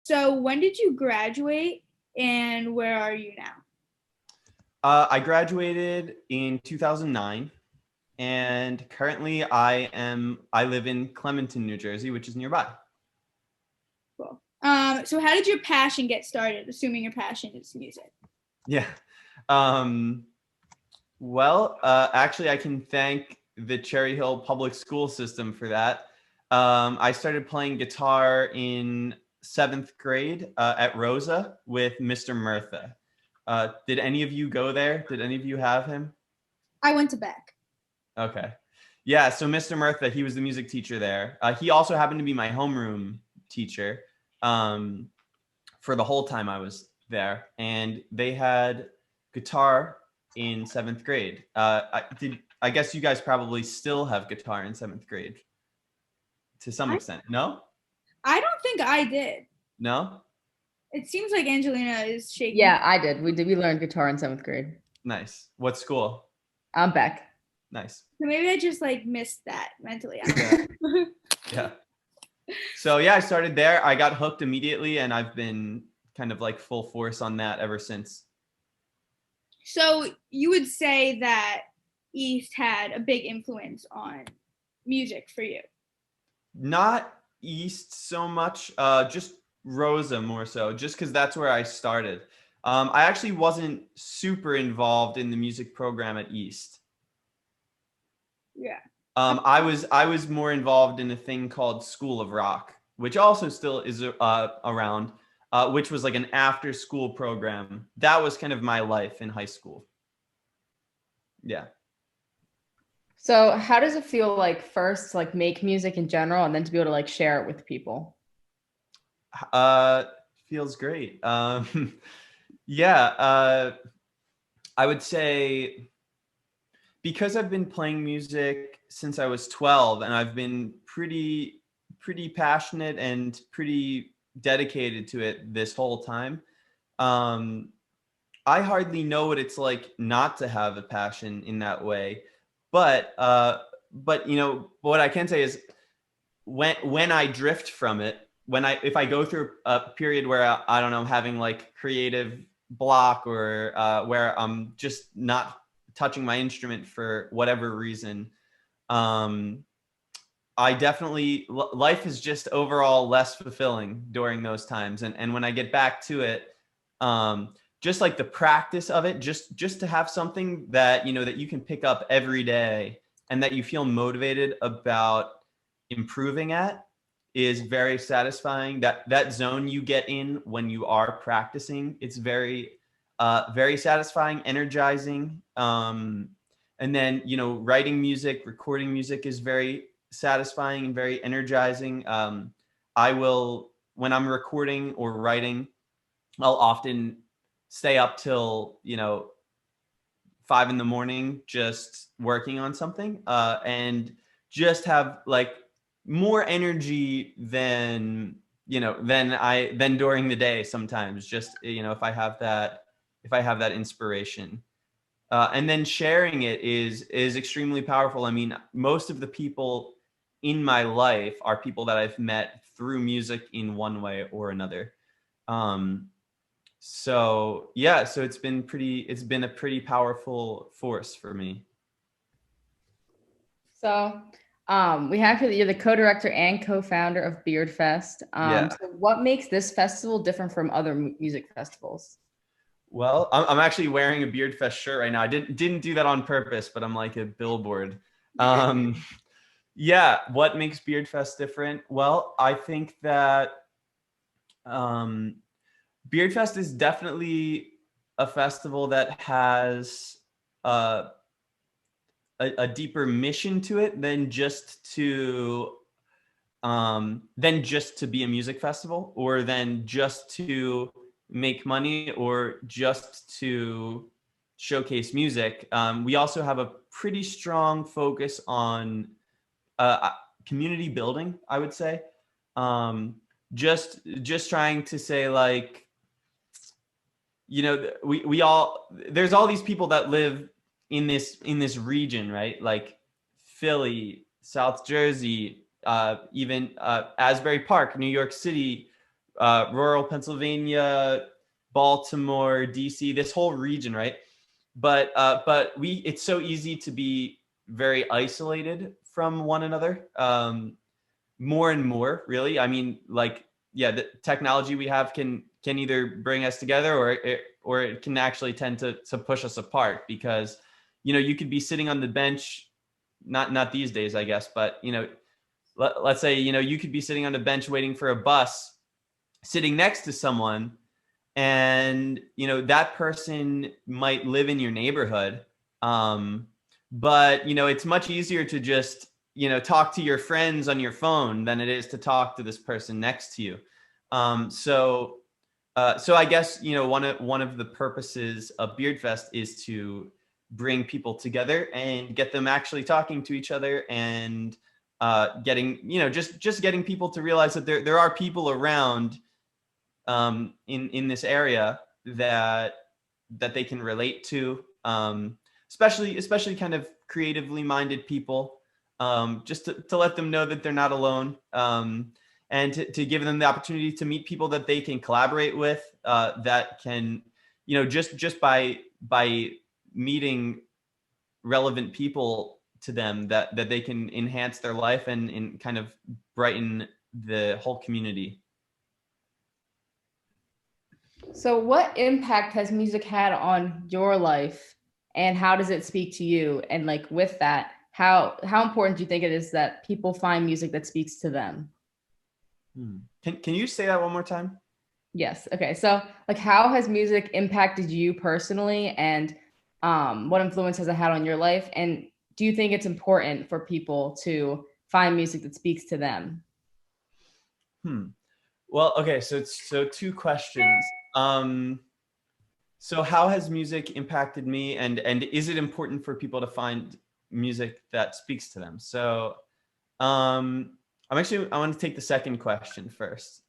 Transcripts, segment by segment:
So when did you graduate and where are you now? I graduated in 2009, and currently I live in Clementon, New Jersey, which is nearby. Cool. So how did your passion get started, assuming your passion is music? Yeah. Um, actually, I can thank the Cherry Hill public school system for that. I started playing guitar in seventh grade at Rosa with Mr. Murtha. Did any of you go there? Did any of you have him? I went to Beck. Okay. Yeah, so Mr. Murtha, he was the music teacher there. He also happened to be my homeroom teacher um, for the whole time I was there. And they had guitar in seventh grade. I guess you guys probably still have guitar in seventh grade to some I, extent. No? I don't think I did. No? It seems like Angelina is shaking. Yeah, I did. We learned guitar in seventh grade. Nice. What school? I'm Beck. Nice. So maybe I just like missed that mentally. Yeah. Yeah. So yeah, I started there. I got hooked immediately, and I've been kind of like full force on that ever since. So you would say that East had a big influence on music for you? Not East so much, just Rosa more so, just because that's where I started. I actually wasn't super involved in the music program at East. Yeah. I was more involved in a thing called School of Rock, which also still is around, which was like an after school program. That was kind of my life in high school. Yeah. So how does it feel like first to like make music in general and then to be able to like share it with people? Feels great. Yeah, I would say because I've been playing music since I was 12, and I've been pretty passionate and pretty dedicated to it this whole time. Um, I hardly know what it's like not to have a passion in that way. But you know what I can say is when I drift from it, if I go through a period where I don't know, I'm having like creative block, or where I'm just not touching my instrument for whatever reason, um, I definitely life is just overall less fulfilling during those times, and when I get back to it, just like the practice of it, just to have something that you know that you can pick up every day and that you feel motivated about improving at is very satisfying. That zone you get in when you are practicing, it's very satisfying, energizing. And then you know, writing music, recording music is very satisfying and very energizing. I will, when I'm recording or writing, I'll often stay up till, you know, 5 in the morning just working on something, and just have like more energy than than during the day sometimes, just you know, if I have that inspiration, and then sharing it is extremely powerful. I mean, most of the people in my life are people that I've met through music in one way or another. So yeah, so it's been a pretty powerful force for me. So we have here that you're the co-director and co-founder of Beardfest. Yeah. So what makes this festival different from other music festivals? Well, I'm actually wearing a Beardfest shirt right now. I didn't do that on purpose, but I'm like a billboard. Yeah, what makes Beardfest different? Well, I think that um, Beardfest is definitely a festival that has uh, a deeper mission to it than just to be a music festival, or than just to make money, or just to showcase music. We also have a pretty strong focus on community building, I would say. Um, just trying to say, like, you know, we all, there's all these people that live in this region, right? Like Philly, South Jersey, even Asbury Park, New York City, rural Pennsylvania, Baltimore, DC, this whole region, right? But it's so easy to be very isolated from one another, more and more, really. I mean, like, yeah, the technology we have can either bring us together, or it can actually tend to push us apart, because, you know, you could be sitting on the bench, not these days, I guess, but, you know, let's say, you know, you could be sitting on a bench waiting for a bus, sitting next to someone, and, you know, that person might live in your neighborhood, but, you know, it's much easier to just, you know, talk to your friends on your phone than it is to talk to this person next to you. So I guess, you know, one of the purposes of Beardfest is to bring people together and get them actually talking to each other, and getting, you know, just getting people to realize that there are people around, in this area that they can relate to, especially kind of creatively minded people, just to let them know that they're not alone, and to give them the opportunity to meet people that they can collaborate with, that can, you know, just by meeting relevant people to them, that they can enhance their life and kind of brighten the whole community. So what impact has music had on your life, and how does it speak to you? And like with that, how important do you think it is that people find music that speaks to them? Can you say that one more time? Yes. Okay. So like how has music impacted you personally, and what influence has it had on your life? And do you think it's important for people to find music that speaks to them? Well, okay, so two questions. So how has music impacted me, and is it important for people to find music that speaks to them? So I want to take the second question first.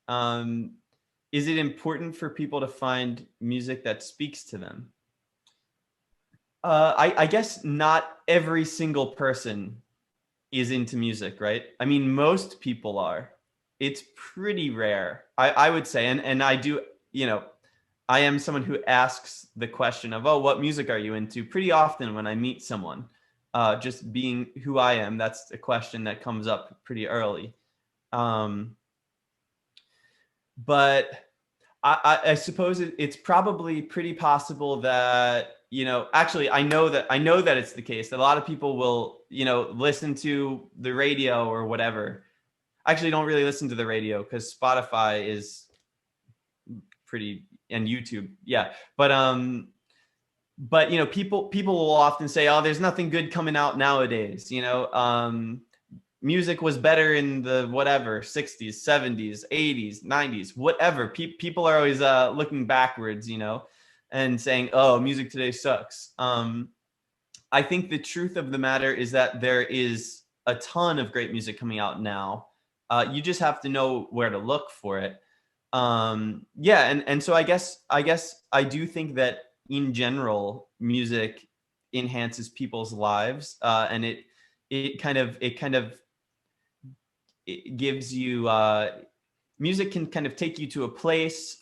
Is it important for people to find music that speaks to them? I guess not every single person is into music, right? I mean, most people are. It's pretty rare, I would say. And I do, you know, I am someone who asks the question of, oh, what music are you into? Pretty often when I meet someone, just being who I am, that's a question that comes up pretty early. But I suppose it's probably pretty possible that, you know, actually I know that it's the case that a lot of people will, you know, listen to the radio or whatever. I actually don't really listen to the radio because Spotify is pretty, and YouTube. Yeah. But you know, people will often say, oh, there's nothing good coming out nowadays. You know, music was better in the whatever 60s, 70s, 80s, 90s, whatever. People are always looking backwards, you know, and saying, oh, music today sucks. I think the truth of the matter is that there is a ton of great music coming out now. You just have to know where to look for it. Yeah, and so I guess I do think that in general, music enhances people's lives, and it kind of it gives you, music can kind of take you to a place,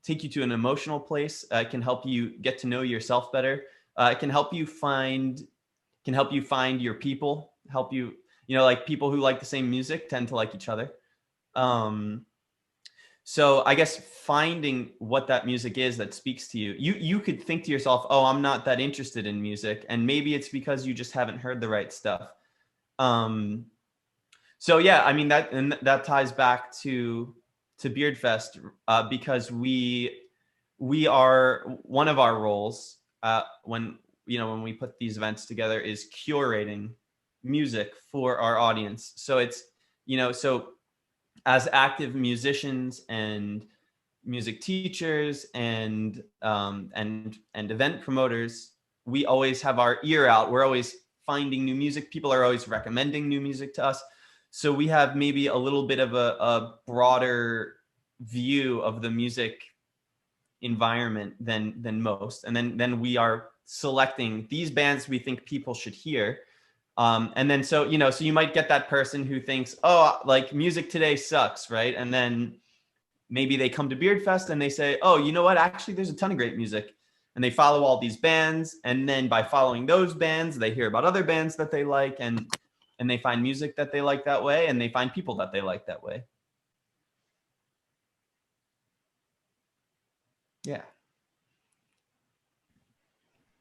take you to an emotional place. It can help you get to know yourself better. It can help you find your people. Help you, you know, like people who like the same music tend to like each other. So I guess finding what that music is that speaks to you, you could think to yourself, oh, I'm not that interested in music, and maybe it's because you just haven't heard the right stuff. So yeah, I mean, that ties back to Beardfest, because we are, one of our roles, when we put these events together, is curating music for our audience. So it's, you know, so as active musicians and music teachers and event promoters, we always have our ear out. We're always finding new music. People are always recommending new music to us. So we have maybe a little bit of a broader view of the music environment than most. And then we are selecting these bands we think people should hear. And then, so you might get that person who thinks, oh, like music today sucks, right? And then maybe they come to Beardfest and they say, oh, you know what? Actually, there's a ton of great music. And they follow all these bands. And then by following those bands, they hear about other bands that they like, and they find music that they like that way, and they find people that they like that way. Yeah.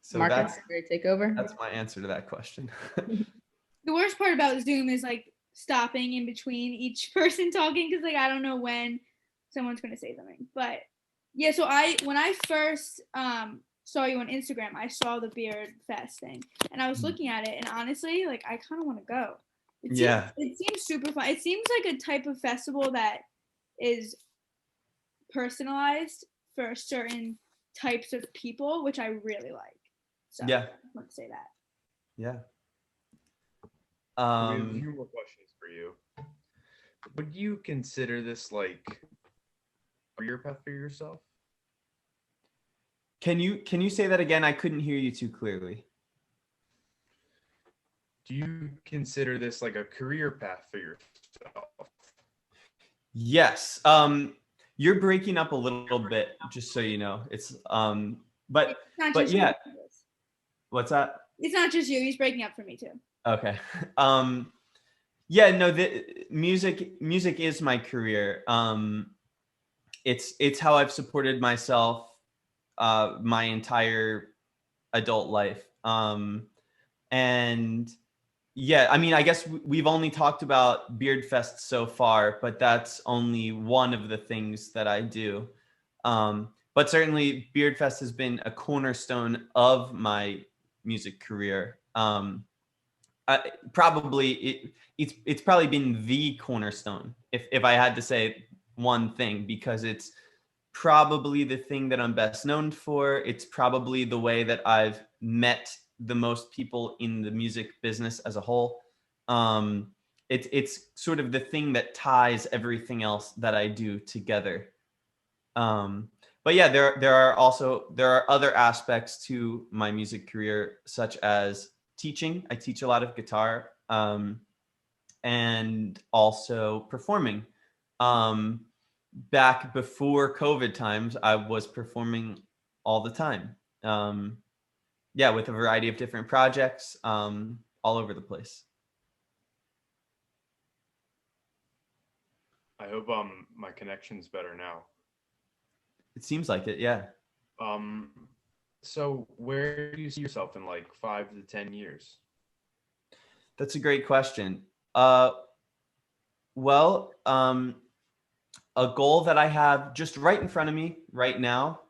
So Marcus, take over. That's my answer to that question. The worst part about Zoom is like stopping in between each person talking, because like I don't know when someone's gonna say something. But yeah, so when I first saw you on Instagram, I saw the Beardfest thing, and I was looking at it, and honestly, like I kind of want to go. It seems super fun. It seems like a type of festival that is personalized for certain types of people, which I really like. So yeah, I want to say that. Yeah. We have a few more questions for you. Would you consider this like a career path for yourself? Can you say that again? I couldn't hear you too clearly. Do you consider this like a career path for yourself? Yes. You're breaking up a little bit, just so you know. It's but yeah. What's that? It's not just you. He's breaking up for me too. Okay. Yeah, no, the music is my career. It's how I've supported myself my entire adult life. And yeah, I mean, I guess we've only talked about Beardfest so far, but that's only one of the things that I do. But certainly Beardfest has been a cornerstone of my music career. It's probably been the cornerstone if I had to say one thing, because it's probably the thing that I'm best known for. It's probably the way that I've met the most people in the music business as a whole. It's sort of the thing that ties everything else that I do together. But yeah, there are other aspects to my music career, such as teaching. I teach a lot of guitar, and also performing. Back before COVID times, I was performing all the time. Yeah, with a variety of different projects, all over the place. I hope my connection's better now. It seems like it, yeah. So where do you see yourself in like 5 to 10 years? That's a great question. Well, a goal that I have just right in front of me right now,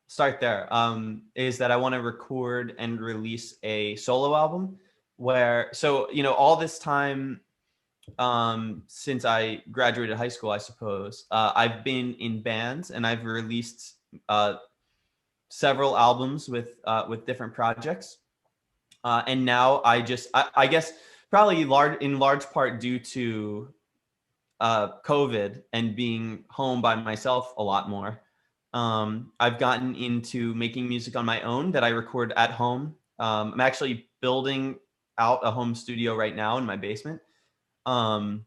start there, is that I want to record and release a solo album where, so, you know, all this time, since I graduated high school, I suppose, I've been in bands and I've released several albums with different projects. And now I guess probably in large part due to COVID and being home by myself a lot more, I've gotten into making music on my own that I record at home. I'm actually building out a home studio right now in my basement. I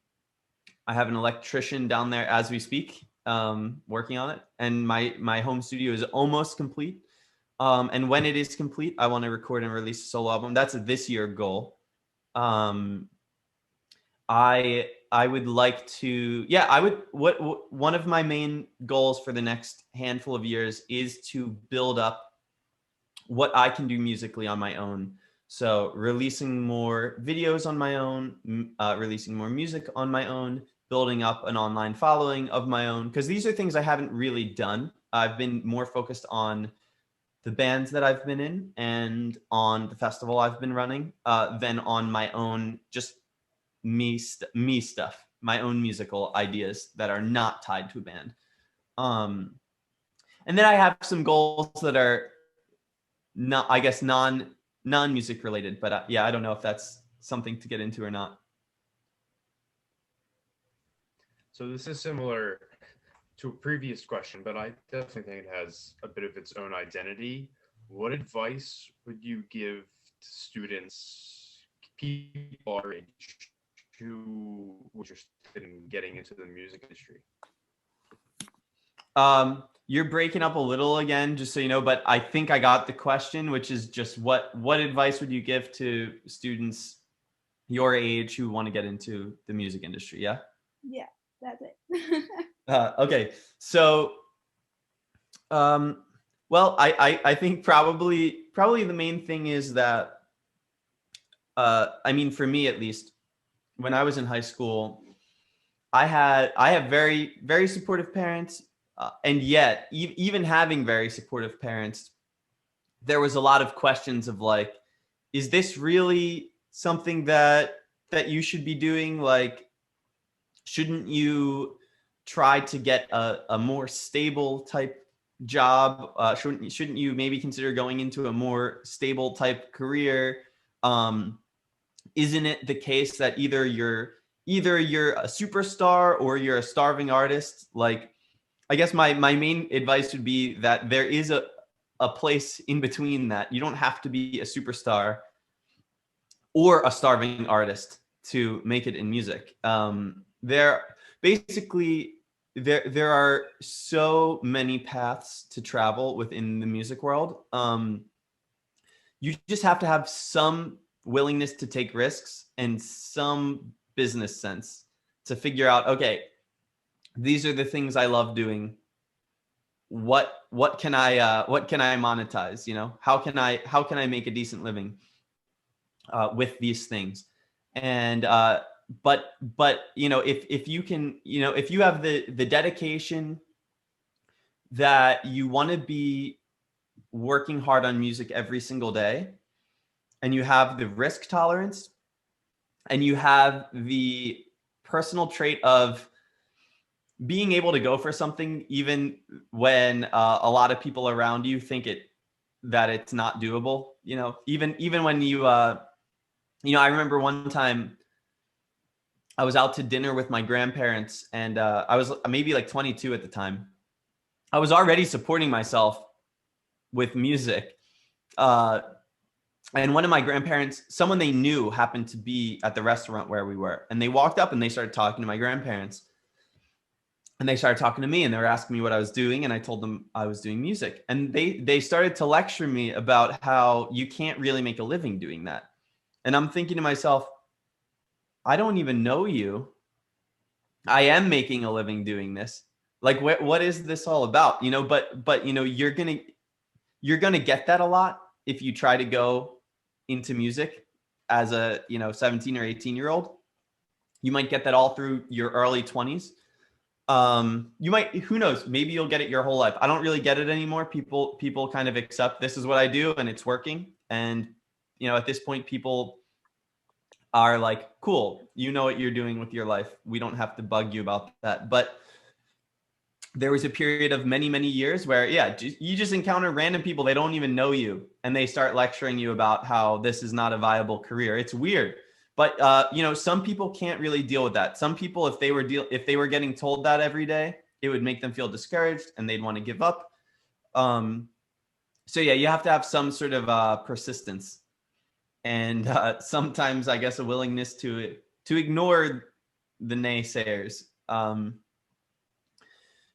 have an electrician down there as we speak, working on it, and my home studio is almost complete. And when it is complete, I want to record and release a solo album. That's a this year goal. I would like to, yeah, one of my main goals for the next handful of years is to build up what I can do musically on my own. So releasing more videos on my own, releasing more music on my own, building up an online following of my own, because these are things I haven't really done. I've been more focused on the bands that I've been in and on the festival I've been running, than on my own, just me stuff, my own musical ideas that are not tied to a band. And then I have some goals that are not, I guess, non-music related, but yeah, I don't know if that's something to get into or not. So this is similar to a previous question, but I definitely think it has a bit of its own identity. What advice would you give to students, people our age, who were interested in getting into the music industry? You're breaking up a little again, just so you know, but I think I got the question, which is just what advice would you give to students your age who want to get into the music industry? Yeah. Yeah, that's it. Okay. So, well, I think probably the main thing is that, I mean, for me at least, when I was in high school, I have very, very supportive parents, and yet even having very supportive parents, there was a lot of questions of like, is this really something that you should be doing? Like, shouldn't you try to get a more stable type job? Shouldn't you maybe consider going into a more stable type career? Isn't it the case that either you're a superstar or you're a starving artist? Like, I guess my main advice would be that there is a place in between that. You don't have to be a superstar or a starving artist to make it in music. There basically there are so many paths to travel within the music world. You just have to have some willingness to take risks and some business sense to figure out, okay, these are the things I love doing. What can I monetize? You know, how can I make a decent living with these things? And but you know, if you can, you know, if you have the dedication that you want to be working hard on music every single day, and you have the risk tolerance, and you have the personal trait of being able to go for something even when a lot of people around you think that it's not doable, you know, even when you you know, I remember one time I was out to dinner with my grandparents, and I was maybe like 22 at the time. I was already supporting myself with music. And one of my grandparents, someone they knew, happened to be at the restaurant where we were. And they walked up and they started talking to my grandparents. And they started talking to me, and they were asking me what I was doing. And I told them I was doing music. And they started to lecture me about how you can't really make a living doing that. And I'm thinking to myself, I don't even know you. I am making a living doing this. Like, what is this all about? You know, but you know, you're gonna get that a lot if you try to go into music as a, you know, 17 or 18-year-old. You might get that all through your early 20s. You might, who knows, maybe you'll get it your whole life. I don't really get it anymore. People kind of accept this is what I do and it's working. And, you know, at this point, people are like, cool, you know what you're doing with your life. We don't have to bug you about that. But there was a period of many, many years where, yeah, you just encounter random people. They don't even know you, and they start lecturing you about how this is not a viable career. It's weird. But, you know, some people can't really deal with that. Some people, if they were getting told that every day, it would make them feel discouraged and they'd want to give up. So yeah, you have to have some sort of persistence, and sometimes, I guess, a willingness to ignore the naysayers.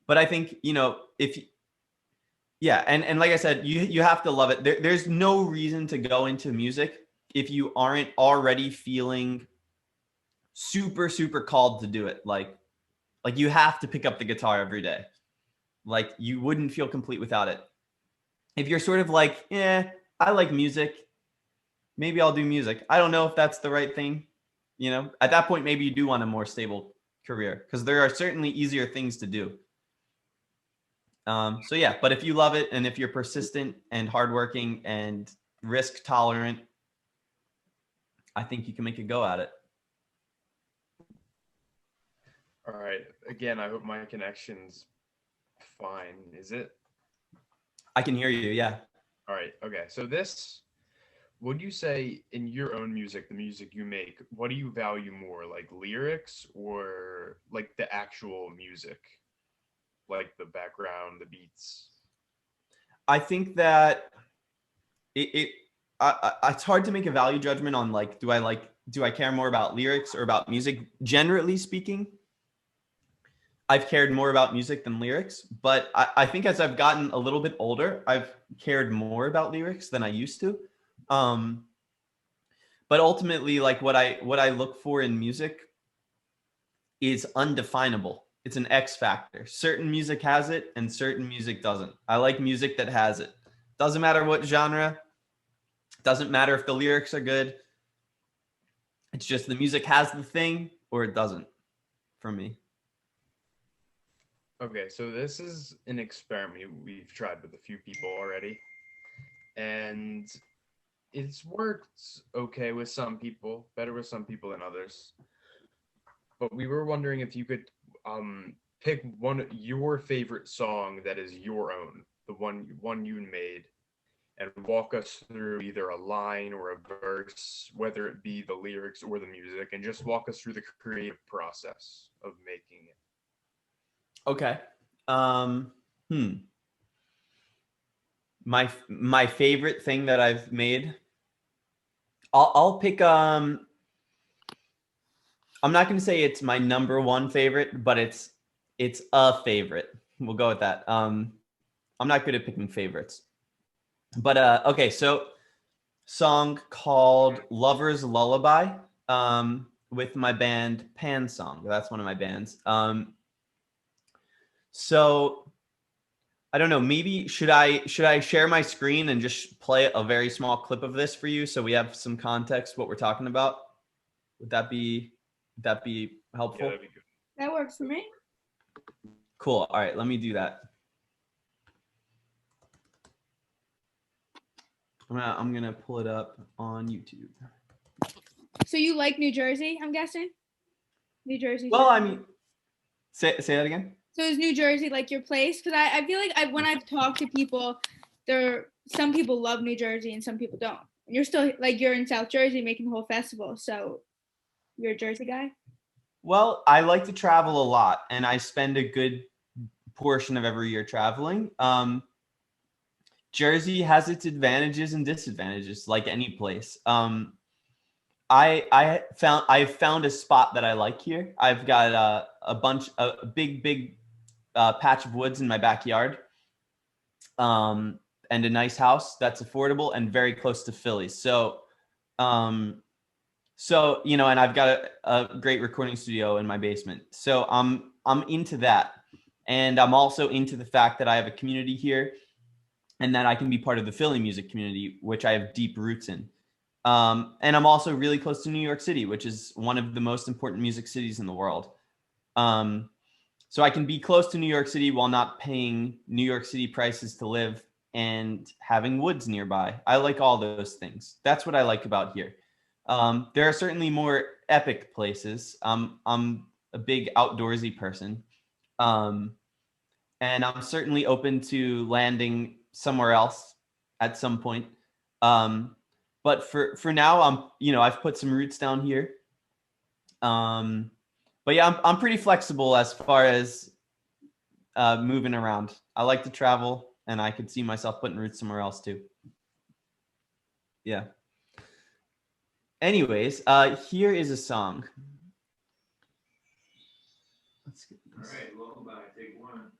But I think, you know, yeah, and like I said, you have to love it. There's no reason to go into music if you aren't already feeling super, super called to do it. Like you have to pick up the guitar every day. Like, you wouldn't feel complete without it. If you're sort of like, yeah, I like music, maybe I'll do music. I don't know if that's the right thing. You know, at that point, maybe you do want a more stable career, because there are certainly easier things to do. So yeah, but if you love it, and if you're persistent and hardworking and risk tolerant, I think you can make a go at it. All right. Again, I hope my connection's fine. Is it? I can hear you. Yeah. All right. Okay. So would you say in your own music, the music you make, what do you value more, like lyrics or like the actual music, like the background, the beats? I think that it's hard to make a value judgment on like, do I care more about lyrics or about music? Generally speaking, I've cared more about music than lyrics, but I think as I've gotten a little bit older, I've cared more about lyrics than I used to. But ultimately, like what I look for in music is undefinable. It's an X factor. Certain music has it and certain music doesn't. I like music that has it. Doesn't matter what genre. Doesn't matter if the lyrics are good. It's just the music has the thing or it doesn't for me. Okay, so this is an experiment we've tried with a few people already. And it's worked okay with some people, better with some people than others. But we were wondering if you could pick your favorite song that is your own, the one you made, and walk us through either a line or a verse, whether it be the lyrics or the music, and just walk us through the creative process of making it. Okay. My favorite thing that I've made. I'll pick I'm not going to say it's my number one favorite, but it's a favorite. We'll go with that. I'm not good at picking favorites. But okay, so song called Lover's Lullaby with my band Pan Song. That's one of my bands. So I don't know, maybe should I share my screen and just play a very small clip of this for you so we have some context what we're talking about? Would that be helpful? Yeah, that'd be good. That works for me. Cool. All right, let me do that. I'm gonna pull it up on YouTube. So you like New Jersey, I'm guessing? New Jersey. Well, I mean, say that again. So is New Jersey like your place? Because I feel like when I've talked to people, some people love New Jersey and some people don't. And you're still like you're in South Jersey making the whole festival, so you're a Jersey guy? Well, I like to travel a lot, and I spend a good portion of every year traveling. Jersey has its advantages and disadvantages, like any place. I've found a spot that I like here. I've got a big patch of woods in my backyard, and a nice house that's affordable and very close to Philly. So you know, and I've got a great recording studio in my basement. So I'm into that, and I'm also into the fact that I have a community here, and that I can be part of the Philly music community, which I have deep roots in. And I'm also really close to New York City, which is one of the most important music cities in the world. So I can be close to New York City while not paying New York City prices to live and having woods nearby. I like all those things. That's what I like about here. There are certainly more epic places. I'm a big outdoorsy person. And I'm certainly open to landing somewhere else at some point. But for now, I've put some roots down here. But yeah, I'm pretty flexible as far as moving around. I like to travel, and I could see myself putting roots somewhere else too. Yeah. Anyways, here is a song. Let's get this. All right, lullaby, take 1,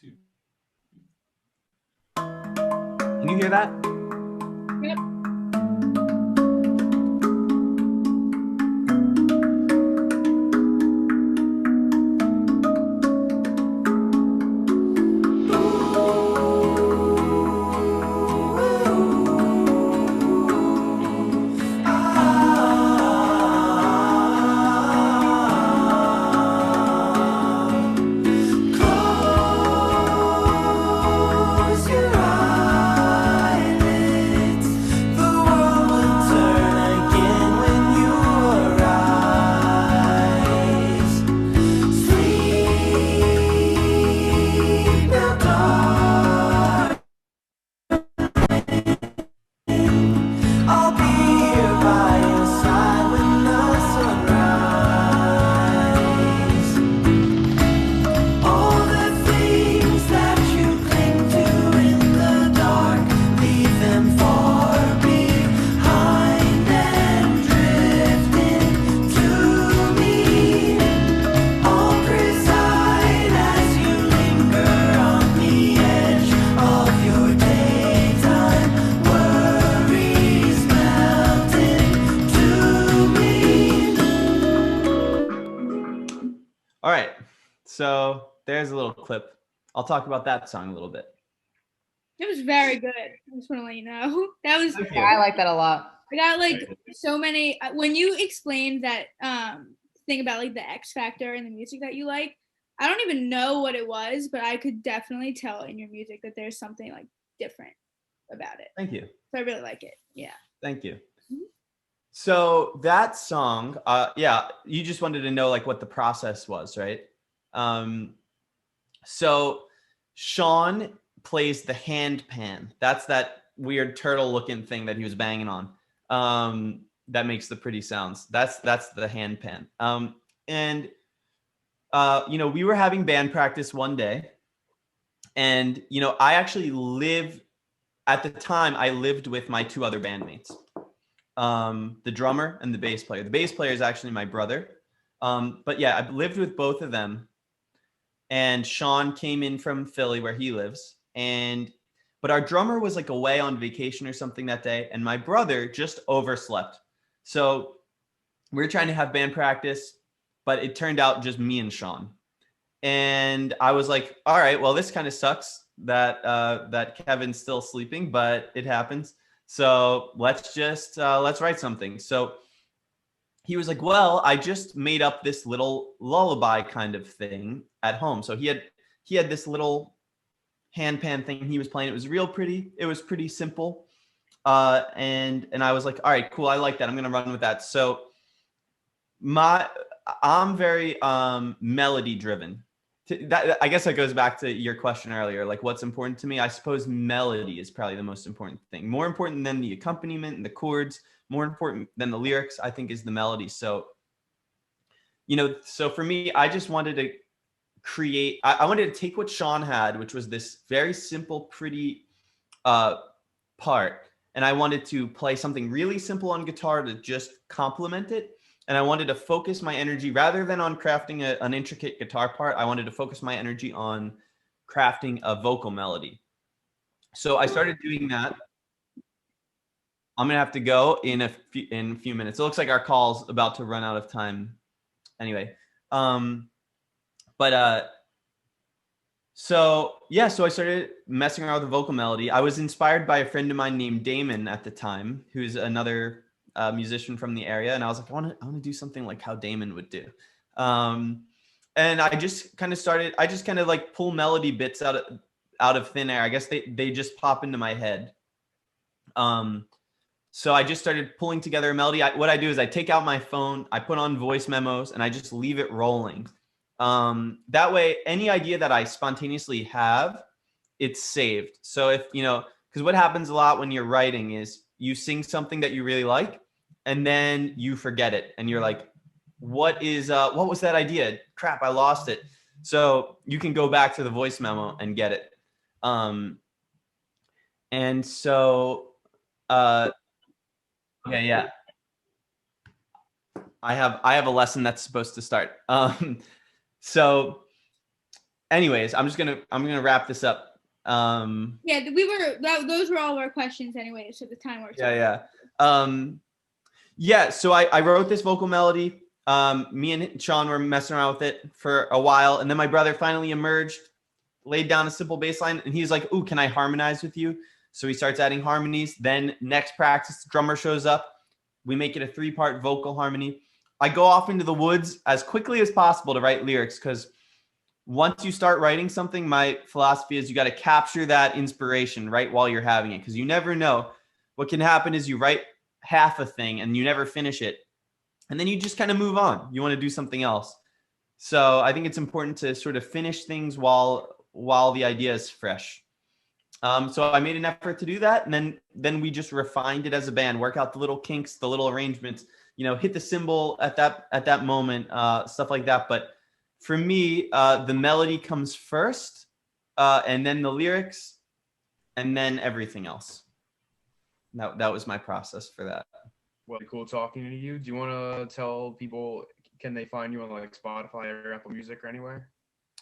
2. Can you hear that? Yep. Close your eyes. All right. So there's a little clip. I'll talk about that song a little bit. It was very good. I just want to let you know. That was. Thank Yeah, I like that a lot. I got like so many. When you explained that thing about like the X factor and the music that you like, I don't even know what it was, but I could definitely tell in your music that there's something like different about it. Thank you. So I really like it. Yeah. Thank you. Mhm. So that song, yeah, you just wanted to know like what the process was, right? So Sean plays the hand pan. That's that weird turtle looking thing that he was banging on. That makes the pretty sounds. That's the hand pan. And we were having band practice one day, and I actually at the time I lived with my two other bandmates, the drummer and the bass player. The bass player is actually my brother. But yeah, I lived with both of them. And Sean came in from Philly where he lives. But our drummer was like away on vacation or something that day. And my brother just overslept. So we were trying to have band practice, but it turned out just me and Sean. And I was like, all right, well, this kind of sucks that Kevin's still sleeping, but it happens. So let's write something. So he was like, well, I just made up this little lullaby kind of thing at home. So he had this little handpan thing he was playing. It was it was pretty simple. And I was like, all right, cool. I like that. I'm going to run with that. So I'm very melody driven. I guess that goes back to your question earlier, like what's important to me. I suppose melody is probably the most important thing, more important than the accompaniment and the chords, more important than the lyrics, I think, is the melody. So for me, I just wanted to create, I wanted to take what Sean had, which was this very simple, pretty part, and I wanted to play something really simple on guitar to just complement it. And I wanted to focus my energy, rather than on crafting an intricate guitar part, I wanted to focus my energy on crafting a vocal melody. So I started doing that. I'm going to have to go in a few minutes. It looks like our call's about to run out of time anyway. So I started messing around with the vocal melody. I was inspired by a friend of mine named Damon at the time, who's another musician from the area, and I was like, I want to do something like how Damon would do. And I just kind of like pull melody bits out of thin air. I guess they just pop into my head. So I just started pulling together a melody. What I do is I take out my phone, I put on voice memos, and I just leave it rolling. That way, any idea that I spontaneously have, it's saved. So because what happens a lot when you're writing is you sing something that you really like, and then you forget it, and you're like, what was that idea? Crap, I lost it. So you can go back to the voice memo and get it. And so, okay, yeah. I have a lesson that's supposed to start. So anyways, I'm gonna wrap this up. Yeah, those were all of our questions anyway, so the time works. Yeah. So I wrote this vocal melody. Me and Sean were messing around with it for a while, and then my brother finally emerged, laid down a simple bass line, and he's like, "Ooh, can I harmonize with you?" So he starts adding harmonies. Then next practice, the drummer shows up. We make it a 3-part vocal harmony. I go off into the woods as quickly as possible to write lyrics, because once you start writing something, my philosophy is you got to capture that inspiration right while you're having it, because you never know. What can happen is you write half a thing and you never finish it, and then you just kind of move on. You want to do something else. So I think it's important to sort of finish things while the idea is fresh. So I made an effort to do that, and then we just refined it as a band, work out the little kinks, the little arrangements, hit the cymbal at that moment, stuff like that. But for me, the melody comes first, and then the lyrics, and then everything else. That was my process for that. Well, cool talking to you. Do you want to tell people, can they find you on like Spotify or Apple Music or anywhere?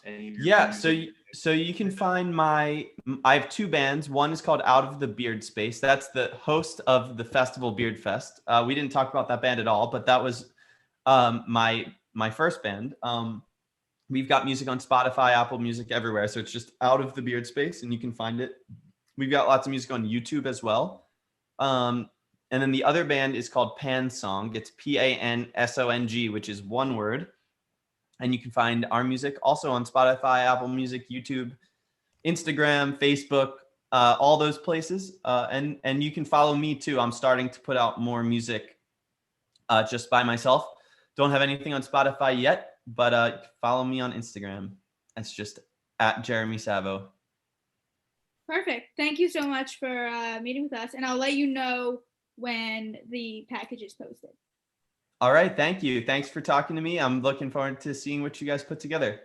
Yeah, so you can find I have 2 bands. One is called Out of the Beard Space. That's the host of the festival Beardfest. We didn't talk about that band at all, but that was my first band. We've got music on Spotify, Apple Music, everywhere. So it's just Out of the Beard Space, and you can find it. We've got lots of music on YouTube as well. And then the other band is called Pansong. It's Pansong, which is one word. And you can find our music also on Spotify, Apple Music, YouTube, Instagram, Facebook, all those places. And you can follow me too. I'm starting to put out more music just by myself. Don't have anything on Spotify yet, but follow me on Instagram. It's just at Jeremy Savo. Perfect. Thank you so much for meeting with us, and I'll let you know when the package is posted. All right. Thank you. Thanks for talking to me. I'm looking forward to seeing what you guys put together.